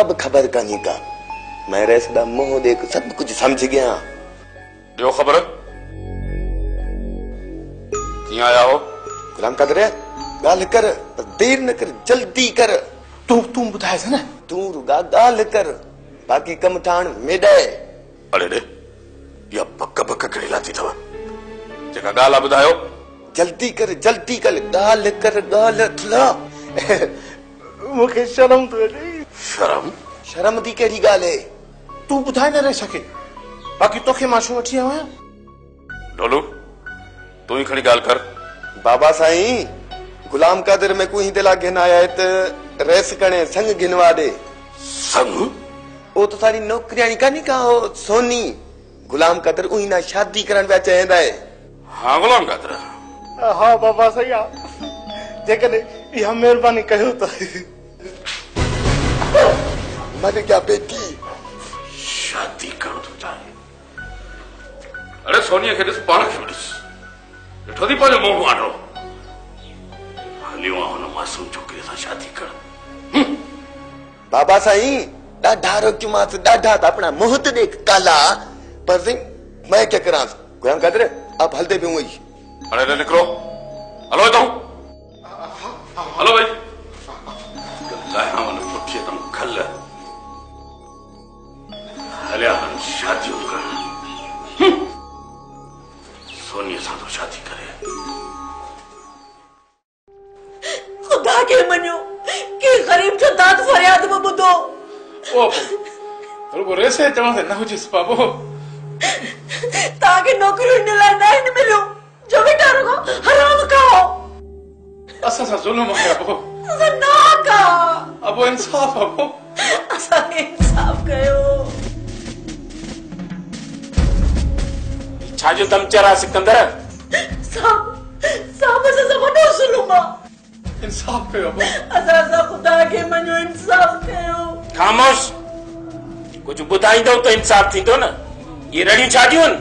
भी खबर कानी का। मैं रेसदा मुंह देख सब कुछ समझ गया। ॿियो ख़बर कीअं आया हो? गुलाम कादर गाल कर, देर न कर, जल्दी कर। तूं ॿुधाएसि न। तू रुगा गाल कर, बाक़ी कम ठाण मेडे। अड़े ॾे इहा बक बक कहिड़ी लाथी अथव? जेका ॻाल्हि आहे ॿुधायो। जल्दी कर गाल कर, गाल थुला। मूंखे शर्म थो अचे। शर्म दी कहिड़ी ॻाल्हि है? तूं ॿुधाए न रही सके, बाक़ी तोखे मां छो वठी आयो आहियां? ढोलू तूं ही खड़ी ॻाल्हि कर। बाबा साईं, गुलाम कादिर में कोई दिला घिन आया है तो रेस कणे संग घिनवा दे। संग? वो तो सारी नौकरियां कानी का हो सोनी। गुलाम कादिर उही ना शादी करण पिया चवंदा है। हाँ गुलाम कादिर। हाँ बाबा सही आ, जेकॾहिं इहा महिरबानी कयो त। मर गया बेटी। शादी करण थो चाहे? अरे सोनिया खे ॾिस, पाण खे बि ॾिस, ॾिठो थी पंहिंजो मुंहुं आंडो। हलियो आहे हुन मासूम छोकिरीअ सां शादी करण। बाबा साईं ॾाढा रोकमांसि, ॾाढा त अपना मुंह ते देख काला, पर सिंह मैं क्या करां? गुलाम कादिर अब हलते भी हुई। अरे निकलो, हलो इतां, हलो भाई। गलायां पुठीअ तां खल हलिया हन शादियूं करण। सोनीअ सां तो शादी करे। खुदा के मनियो कि गरीब जो दाद फरियाद में ॿुधो। ओ रुगो रेसे चवां न हुजिस बाबो। ताके नौकरी न लाइ न मिलियो, जो बेटा रुगो हराम खाओ। असां सां ज़ुल्म है बाबो। असां ना का अब इंसाफ बाबो। असां इंसाफ कयो। छा जो दमचरा सिकंदर? साहब से वॾो ज़ुल्म आहे। इंसाफ कयो बाबो। असां खुदा के मनियो इंसाफ कयो। खामोश, कुछ ॿुधाईंदो त इंसाफ थींदो न। ये रड़ियूं छाजियूं आहिनि?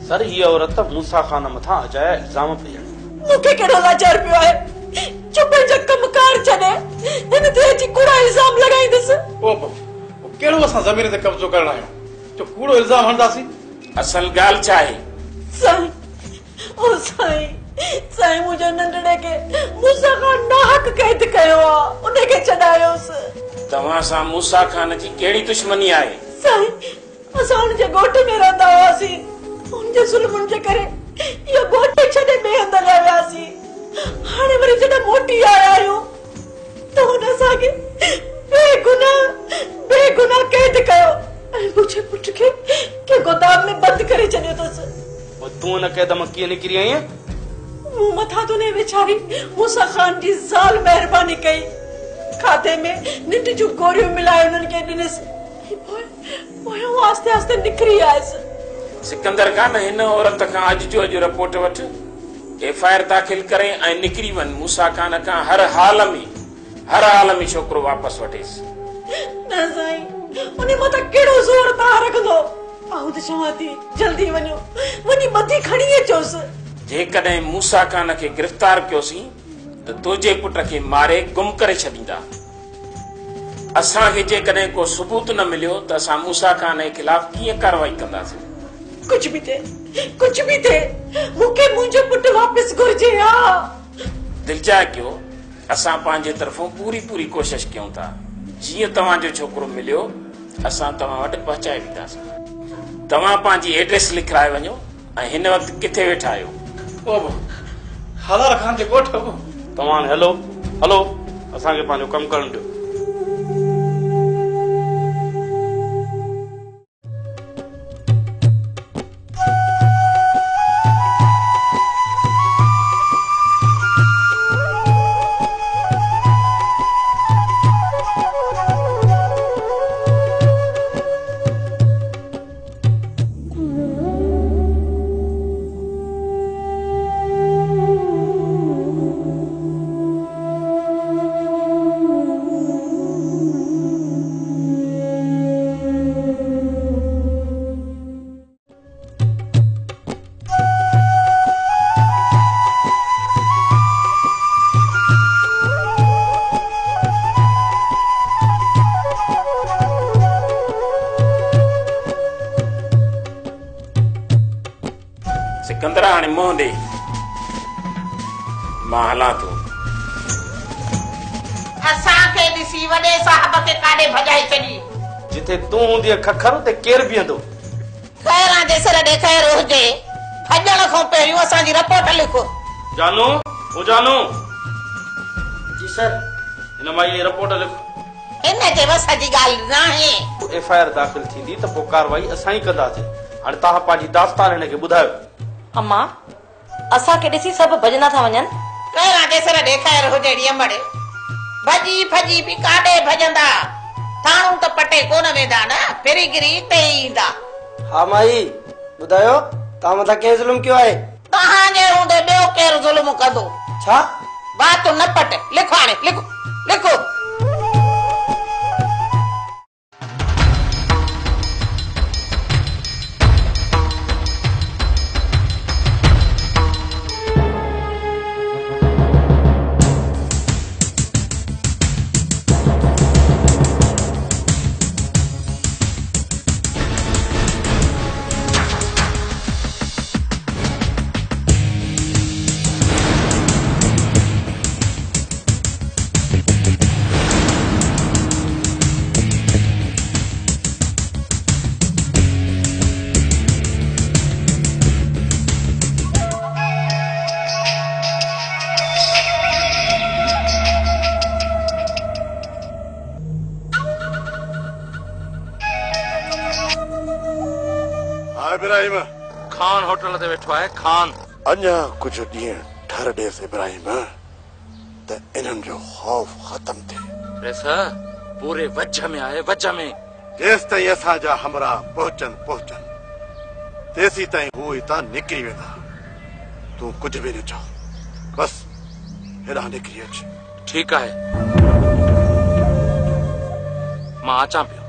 सर हीअ औरत मूसा खान मथां अजाया इल्ज़ाम पई हणे। मूंखे कहिड़ो लाचार पियो आहे, जो पंहिंजा कमकार छॾे हिन ते अची कूड़ा इल्ज़ाम लॻाईंदुसि। ओ कहिड़ो असां ज़मीन ते कब्ज़ो करण आहियूं जो कूड़ो इल्ज़ाम हणंदासीं? असल ॻाल्हि छा आहे? साईं, ओ साईं मुंहिंजे नंढड़े खे मूसा खान नाहक कैद कयो आहे, उनखे छॾायोसि। तव्हां सां मूसा खान जी कहिड़ी दुश्मनी आहे? साईं, असां हुनजे ॻोठ में रहंदा हुआसीं। हुनजे ज़ुल्मनि जे करे इहो ॻोठ छॾे ॿिए हंधि हलिया वियासीं। हाणे वरी जॾहिं मोटी आया आहियूं त हुन असांखे बेगुनाह कैद कयो ऐं मुंहिंजे पुट खे गोदाम में बंदि करे छॾियो अथसि। तूं न कैद मां कीअं निकिरी आहीं? मूं मथां तुने वीचारी मूसा खान जी ज़ाल महिरबानी कई, खाते में निंड जूं गोरियूं मिलाए उन्हनि खे ॾिनसि, पोइ आस्ते आस्ते निकिरी आयसि। सिकंदर खान, हिन औरत खां अॼु जो अॼु रिपोर्ट वठ, एफआईआर दाख़िल करे ऐं निकिरी वञ। मूसा खान खां हर हाल में छोकिरो वापसि वठेसि। न साईं, उन मथां कहिड़ो ज़ोर तव्हां रखंदो? आऊं त चवां थी जल्दी वञो, वञी बधी खणी अचोसि। जेकॾहिं मूसा खान खे गिरफ़्तार कयोसीं त तुंहिंजे पुट खे मारे गुम करे छॾींदा। असांखे जेकॾहिं को सबूत न मिलियो त असां मूसा खान जे खिलाफ़ कीअं कार्रवाई कंदासीं? कुछ भी थे, मूंखे मुंहिंजो पुट वापसि घुर्जे। दिलजाए कयो, असां पंहिंजे तरफ़ों पूरी कोशिश कयूं था। जीअं तव्हांजो छोकिरो मिलियो असां तव्हां वटि पहुचाए वेंदासीं। तव्हां पंहिंजी एड्रेस लिखाए वञो ऐं हिन वक़्तु किथे वेठा आहियो? हलाल खान जे ॻोठ। तव्हां हलो असांखे पंहिंजो कमु करणु ॾियो। कंदरा हाणे मुंहुं ॾे मां हलां थो। असांखे ॾिसी वॾे साहब खे काॾे भॼाए छॾी। जिथे तूं हूंदी खखर उते केरु बीहंदो। खैरां जे सिर ॾे खैर हुजे, भॼण खां पहिरियों असांजी रिपोर्ट लिखो। जानू ओ जानू जी सर। हिन मां ये रिपोर्ट लिख। हिन जे वस जी ॻाल्हि न आहे। एफआईआर दाख़िल थींदी त पोइ कार्रवाई असां ई कंदासीं। हाणे तव्हां पंहिंजी दास्तान हिनखे ॿुधायो। अम्मा असांखे ॾिसी सभु भॼंदा था वञनि। खैरां जे सिर ॾे खैर हुजे ॾियमड़, भॼी फॼी बि काॾे भॼंदा। थाणू त पटे कोन वेंदा न, फिरी गिरी हिते ई ईंदा। हा माई ॿुधायो तव्हां मथां केरु ज़ुल्म कयो आहे? तव्हांजे हूंदे ॿियो केरु ज़ुल्म कंदो? छा बात न पट, लिखो हाणे लिखो लिखो। इब्राहिम खान होटल ते वेठो आहे। खान अञा कुझु ॾींहं ठर ॾेस इब्राहिम त इन्हनि जो खौफ ख़तम थिए। ॾिस पूरे वज में आहे, वज में। जेसि ताईं असांजा हमरा पहुचनि तेसी ताईं हू हितां निकिरी वेंदा। तूं कुझु बि न चओ, बस हेॾां निकिरी अच। ठीकु आहे, मां अचां पियो।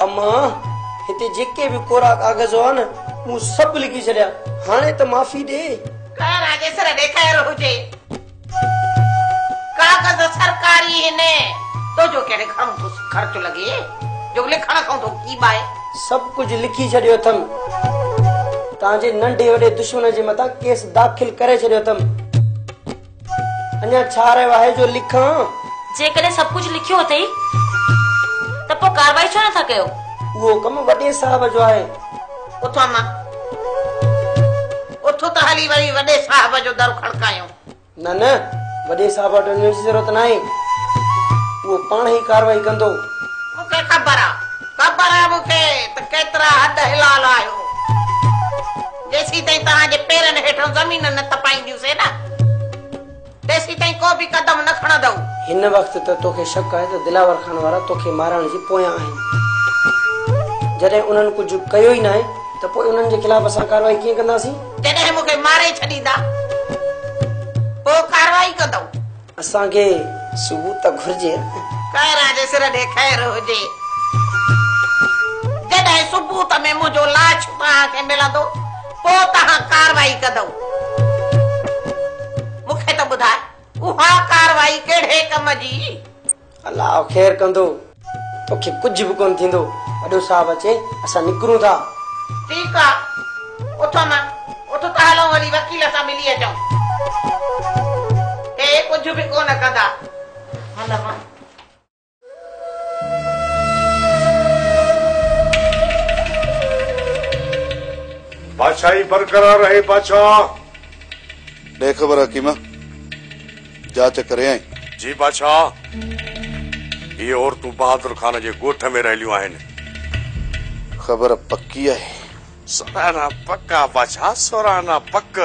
अम्मा हिते जेके भी कोरा कागज हो न मूं सब लिखी छड़िया। हाणे त माफ़ी दे। खैरां जे सिर ॾे खैर हुजे, कागज सरकारी हिने तो जो केड़े खण तो खर्च लगे जो लिखण खां तो की बाए। सब कुछ लिखी छड़ियो थम। ताजे नंढे वडे दुश्मन जे मथा केस दाखिल करे छड़ियो थम। अञा छा रहियो आहे जो लिखां? जेकॾहिं सब कुछ लिखियो अथई त पोइ कार्रवाई छो नथा कयो? वो कम वडे साहब जो आहे। उथो मां उथो त हली वरी वडे साहब जो दर खड़कायो। न न वडे साहब वटि वञण जी ज़रूरत न आहे। वो पाण ही कार्रवाई कंदो। मूंखे ख़बर आहे मूंखे त केतिरा हद हिलाल आयो। जेसी ताईं तव्हांजे पेरनि हेठां ज़मीन न तपाईंदियूंसे न तेसी ताईं को बि कदम न खणंदव। हिन वक्त त तोखे शक आहे त दिलावर खान वारा तोखे मारण जी पोयां आहिनि। जॾहिं उन्हनि कुझु कयो ई न आहे त पोइ उन्हनि जे खिलाफ़ असां कार्रवाई कीअं कंदासीं? जॾहिं मूंखे मारे छॾींदा पोइ कार्रवाई कंदव। असांखे सबूत घुर्जे। खैरां जे सिर ॾे खैर हुजे, जॾहिं सबूत में मुंहिंजो लाश तव्हांखे मिलंदो पोइ तव्हां कार्रवाई कंदव। मूंखे त ॿुधाए उहा कार्रवाई कहिड़े कम जी? अलाह ख़ैर कंदो, तोखे कुझु बि कोन थींदो। वॾो साहब अचे असां निकिरूं था। ठीकु आहे, उथो मां उथो त हलूं वरी वकील सां मिली अचूं। हे कुझु बि कोन कंदा। हल मां बादशाही बरकरार रहे। बादशाह दे खबर हकीमा, जांच करे आई। जी बादशाह, ये औरतूं बहादुर खान जे गोठ में रहलियूं आहिनि। खबर पक्की आहे? सोराना पक्का बादशाह, सोराना पक्क।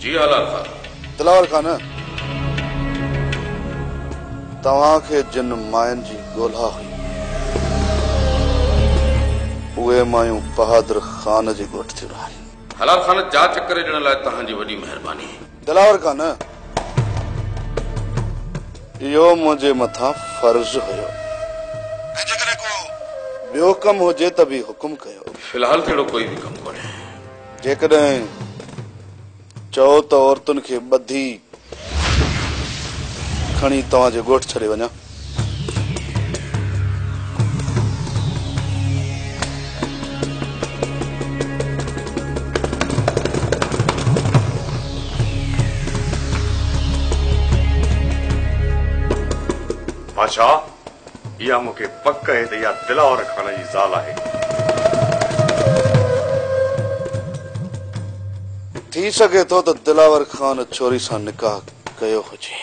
जी आला खान। दिलावर खान तव्हां खे जिन मायन जी ॻोल्हा हुई उहे मायूं बहादुर खान जे ॻोठ थियूं रहनि। हलाल खान जांच करे ॾियण लाइ तव्हांजी वॾी महिरबानी। दिलावर खान, इहो मुंहिंजे मथां फर्ज़ हुयो, ऐं जेकॾहिं को ॿियो कमु हुजे त बि हुकुम कयो। फिलहाल कहिड़ो कोई बि कमु कोन्हे। जेकॾहिं चओ त औरतुनि खे ॿधी खणी तव्हांजे ॻोठ छॾे वञा। बादशाह, इहा मूंखे पक आहे त इहा दिलावर खान जी ज़ाल आहे। थी सघे थो त दिलावर खान छोरी सां निकाह कयो हुजे,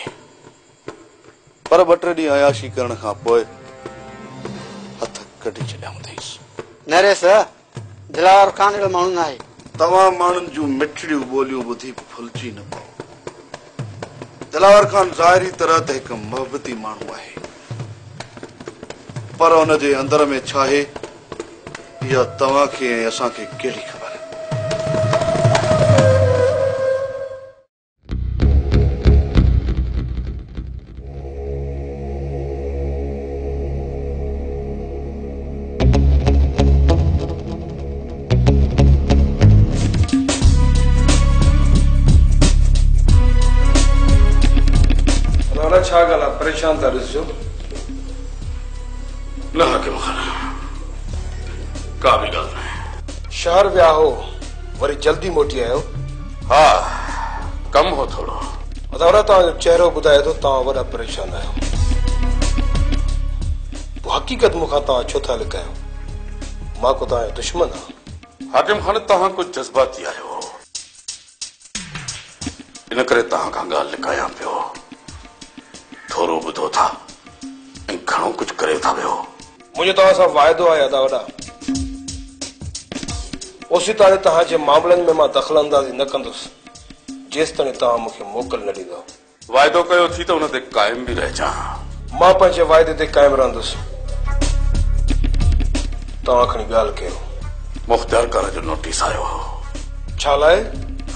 पर 2-3 ॾींहं अयाशी करण खां पोइ हथ कढी छॾिया अथईसि। नरेश, दिलावर खान अहिड़ो माण्हू न आहे। तव्हां माण्हुनि जूं मिठड़ियूं ॿोलियूं ॿुधी फुलिजी न पओ। दिलावर खान ज़ाहिरी तरह त हिकु मोहबती माण्हू आहे, पर हुन जे अंदर में छा आहे इहा तव्हांखे ऐं असांखे कहिड़ी ख़बर। छा ॻाल्हि आहे, परेशान था ॾिसजो। न हाकिम खान, का बि ॻाल्हि न आहे। शहर विया हो, वरी जल्दी मोटी आयो? हा, कमु हो थोरो। अदावरा, तव्हांजो चहिरो ॿुधाए थो तव्हां वॾा परेशान आहियो। पोइ हक़ीक़त मूंखां तव्हां छो था लिकायो? मां को तव्हांजो दुश्मन आहियां? हाकिम खान, तव्हां कुझु जज़्बाती आहियो, इन करे तव्हां खां ॻाल्हि लिकायां पियो। थोरो ॿुधो था ऐं घणो कुझु करे था वियो। मुंहिंजो तव्हां सां वाइदो आहे अदावरा, ओसी ताईं तव्हांजे मामलनि में मां दख़ल अंदाज़ी न कंदुसि जेसि ताईं तव्हां मूंखे मोकल न ॾींदो। वाइदो कयो थी त हुन ते क़ाइम बि रहिजां। मां पंहिंजे वाइदे ते क़ाइम रहंदुसि। तव्हां खणी ॻाल्हि कयो। मुख़्तियार कार जो नोटिस आयो हो। छा लाइ?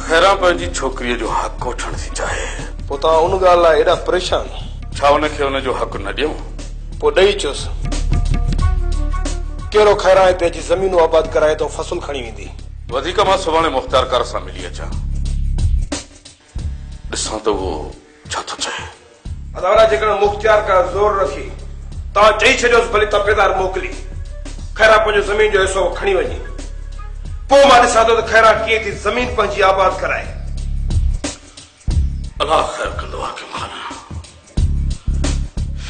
खैरा पंहिंजी छोकिरीअ जो हक़ वठण थी चाहे। पोइ तव्हां उन ॻाल्हि लाइ एॾा परेशान? छा हुनखे हुनजो हक़ न ॾियूं? पोइ ॾेई चोसि। कहिड़ो खैरा पंहिंजी ज़मीनूं आबाद कराए तो फसल खणी वेंदी। वधीक मां सुभाणे मुख़्तियार कार सां मिली अचां, ॾिसां त उहो छा थो चए। अदावरा, जेकॾहिं मुख़्तियार कार ज़ोर रखी तव्हां चई छॾियोसि भले तपेदार मोकिली खैरा पंहिंजो ज़मीन जो हिसो खणी वञे, पोइ मां ॾिसां थो त खैरा कीअं थी ज़मीन पंहिंजी आबाद कराए। अलाह ख़ैर कंदो हाकिम खान।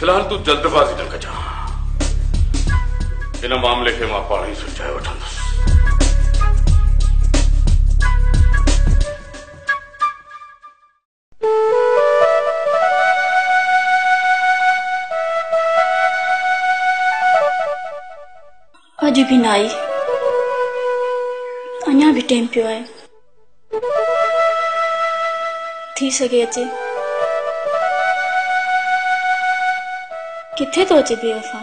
फिलहाल तूं जल्दबाज़ी न कजां, इन मामले खे मां पाण ई सुलझाए वठंदुसि। अॼु बि न आई, अञा बि टाइम पियो आहे। थी सघे अचे। किथे तो अचे बेवफा?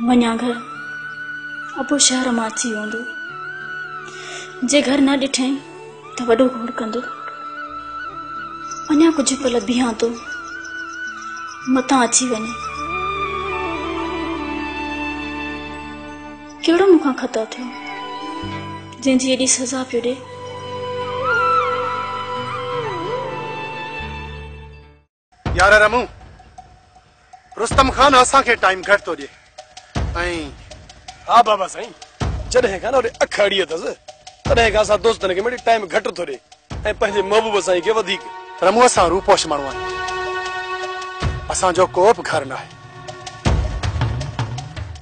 वञा घर, अबो शहर मां अची वेंदो। जे घर न ॾिठई त वॾो घोड़ कंदो। अञा कुझु पल बीहां तो, मतां अची वञे। कहिड़ो मूंखां ख़ता थियो जंहिंजी एॾी सज़ा पियो ॾे? यार रमू, रुस्तम खान असांखे टाइम घटि थो ॾिए। ऐं हा बाबा साईं, जॾहिं खां न अख अड़ी अथसि तॾहिं खां असां दोस्तनि खे मिड़ी टाइम घटि थो ॾिए ऐं पंहिंजे महबूब साईं खे वधीक। रमू, असां रूपोश माण्हू आहियूं, असांजो को बि घर न आहे।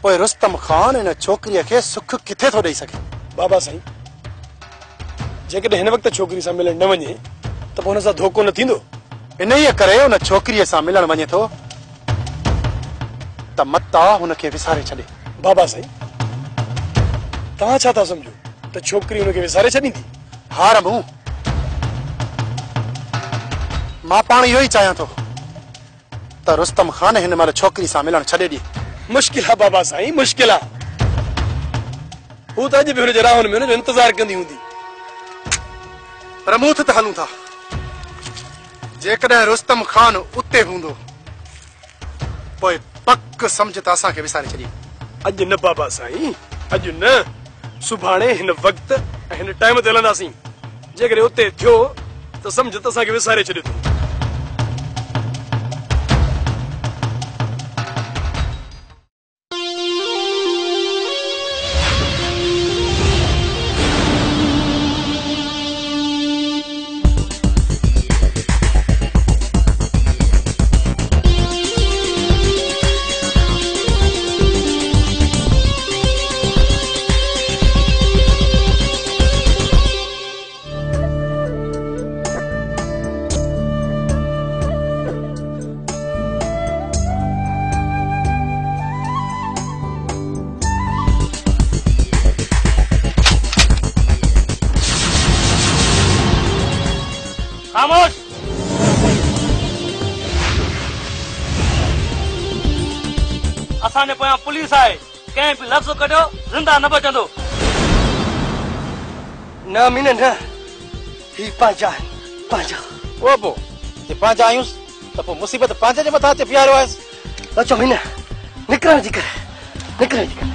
पोइ रुस्तम खान इन छोकिरीअ खे सुख किथे थो ॾेई सघे? बाबा साईं, जेकॾहिं हिन वक़्तु छोकिरी सां मिलण न वञे त पोइ हुन सां धोखो न थींदो? इन ई करे हुन छोकिरीअ सां मिलण वञे थो त मता हुनखे विसारे छॾे। बाबा साईं, तव्हां छा था सम्झो त छोकिरी हुनखे विसारे छॾींदी? हा रमू, मां पाण इहो ई चाहियां थो त रुस्तम खान हिन महिल छोकिरी सां मिलण छॾे ॾे। मुश्किल आहे बाबा साईं, मुश्किल आहे। हू त अॼु बि हुनजे राहुन में हुनजो इंतज़ार कंदी हूंदी। पर मूं त हलूं था। जेकॾहिं रुस्तम खान उते हूंदो पोइ पक सम्झ त असांखे विसारे छॾी। अॼु न बाबा साईं, अॼु न, सुभाणे हिन वक़्त ऐं हिन टाइम ते हलंदासीं। जेकॾहिं उते थियो त सम्झ त असांखे विसारे छॾे थो। खामोश। असांजे पोयां पुलिस आहे, कंहिं बि लफ़्ज़ कढियो ज़िंदा न बचंदो। न मीन न, ही पंहिंजा आहिनि, पंहिंजा। ओ पोइ जे पंहिंजा आहियूं त पोइ मुसीबत पंहिंजे जे मथां ते बीहारियो आहेसि। अचो मीन, निकिरण जी करे, निकिरण जी करे।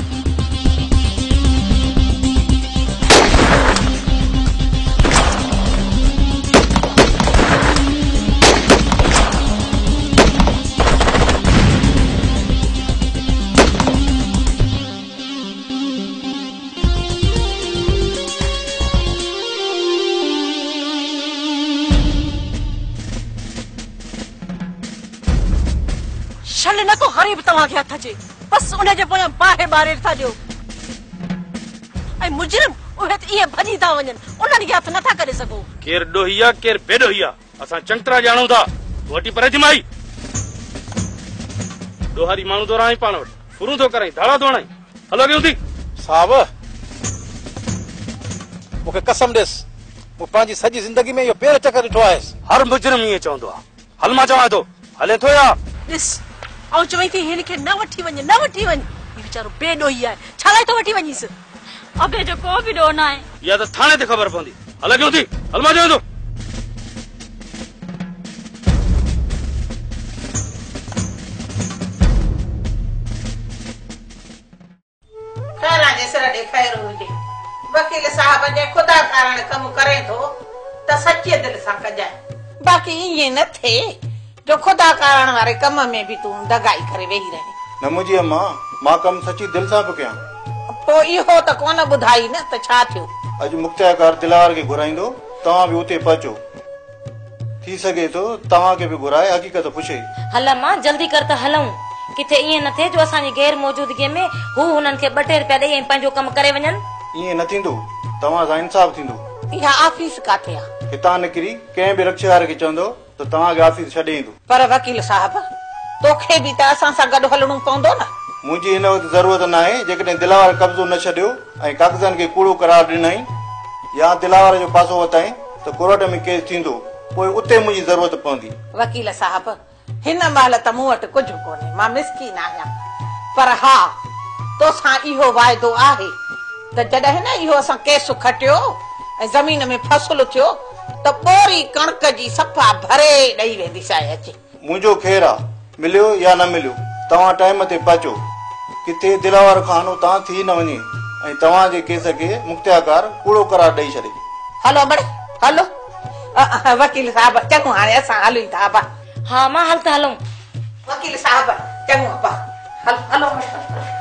छल न को हरी बि तव्हांखे हथ अचे, बसि उनजे पोयां बाहे बारे था ॾियो। ऐं मुजरिम उहे त इहे भॼी था वञनि, उन्हनि खे हथ नथा करे सघो। केरु ॾोही आहे, केरु बेॾोही आहे, असां चङी तरह ॼाणूं था। तूं वठी परे थी माई, ॾोहारी माण्हू थो रहां पाण वटि, फुरूं थो कराई, धाड़ा थो हणाई। हलो कयूं थी साहब, मूंखे कसम ॾेसि, मूं पंहिंजी सॼी ज़िंदगी में इहो पेर चकर ॾिठो आहे। हर मुजरिम ईअं चवंदो आहे। हल मां चवां थो, हले थो या? ॾिस, ऐं चवई थी हिन खे न वठी वञ, न वठी वञ। हीउ वीचारो बेॾोही आहे, छा लाइ थो वठी वञीसि? अबे जो को बि ॾोह न आहे। या त थाणे ते ख़बर पवंदी। हल कयूं थी, हल मां चवां थो। खैरा जे सिर ॾे खैर हुजे। वकील साहब जे ख़ुदा कारण कम करे थो त सचे दिलि सां कजाए, बाक़ी ईअं न थिए जो ख़ुदा कारण वारे कम में बि तूं दगाई करे वेही रहे। न मुंहिंजी अम्मा, मां कमु सची दिलि सां पियो कयां। पोइ इहो त कोन ॿुधाई न त छा थियो। अॼु मुख्तियारकार दिलावर खे घुराईंदो, तव्हां बि उते पहुचो। थी सघे थो तव्हांखे बि घुराए हक़ीक़त पुछे। हल मां जल्दी कर त हलूं, किथे ईअं न थिए जो असांजी गैर मौजूदगी में हू हुननि खे 2 रुपया ॾेई ऐं पंहिंजो कमु करे वञनि। ईअं न थींदो, तव्हां सां इंसाफ़ थींदो। इहा ऑफिस काथे आहे? हितां निकिरी कंहिं बि रक्षाकार खे चवंदो त तव्हांखे ऑफिस छॾे ईंदो। पर वकील साहब, तोखे बि त असां सां गॾु हलणो पवंदो न। मुंहिंजी हिन वक़्तु ज़रूरत न आहे। जेकॾहिं दिलावर कब्ज़ो न छॾियो ऐं कागज़नि खे कूड़ो करार ॾिनई या दिलावर जो पासो वताई त कोर्ट में केस थींदो, पोइ उते मुंहिंजी ज़रूरत पवंदी। वकील साहब, हिन महिल त मूं वटि कुझु कोन्हे, मां मिसकीन आहियां। पर हा, तोसां इहो वाइदो आहे त जॾहिं न इहो असां केस खटियो ऐं ज़मीन में फसल थियो त ॿोरी कणक जी सफ़ा भरे ॾेई वेंदीसांइ अचे। मुंहिंजो ख़ैरु आहे, मिलियो या न मिलियो, तव्हां टाइम ते पहुचो। किथे दिलावर खानो तव्हां थी न वञे ऐं तव्हांजे केस खे मुख्तियारकार कूड़ो करार ॾेई छॾे। हलो बड़े, हलो। वकील साहब, चङो हाणे असां हलूं था बा। हा मां हल त हलूं। वकील साहब, चङो बा, हलो हलो।